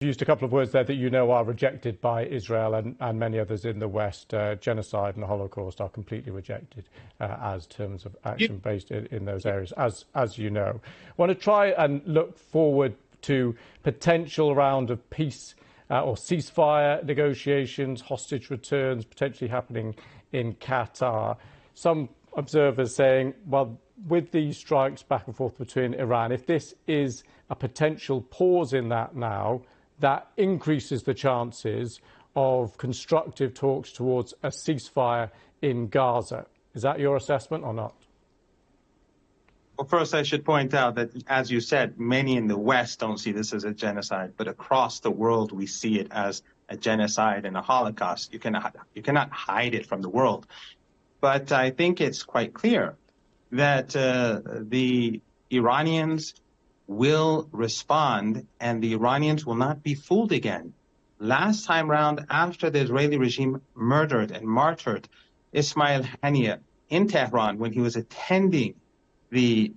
used a couple of words there that you know are rejected by Israel and many others in the West. Genocide and the Holocaust are completely rejected as terms of action based in those areas, as you know. I want to try and look forward to potential round of peace or ceasefire negotiations, hostage returns potentially happening in Qatar. Some observers saying, well, with these strikes back and forth between Iran, if this is a potential pause in that now, that increases the chances of constructive talks towards a ceasefire in Gaza. Is that your assessment or not? Well, first, I should point out that, as you said, many in the West don't see this as a genocide, but across the world, we see it as a genocide and a Holocaust. You cannot hide it from the world. But I think it's quite clear that the Iranians will respond, and the Iranians will not be fooled again. Last time round, after the Israeli regime murdered and martyred Ismail Haniyeh in Tehran when he was attending the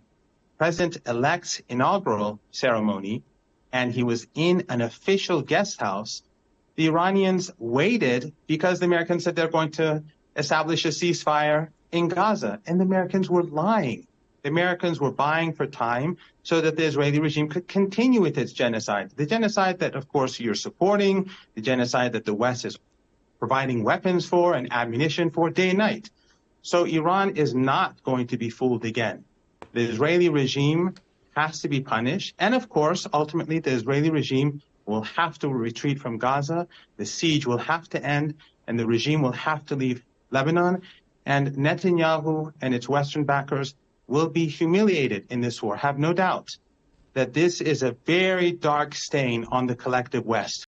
president-elect's inaugural ceremony, and he was in an official guest house, the Iranians waited because the Americans said they're going to establish a ceasefire in Gaza, and the Americans were lying. The Americans were buying for time so that the Israeli regime could continue with its genocide. The genocide that, of course, you're supporting, the genocide that the West is providing weapons for and ammunition for day and night. So Iran is not going to be fooled again. The Israeli regime has to be punished. And, of course, ultimately, the Israeli regime will have to retreat from Gaza. The siege will have to end, and the regime will have to leave Lebanon. And Netanyahu and its Western backers will be humiliated in this war. Have no doubt that this is a very dark stain on the collective West.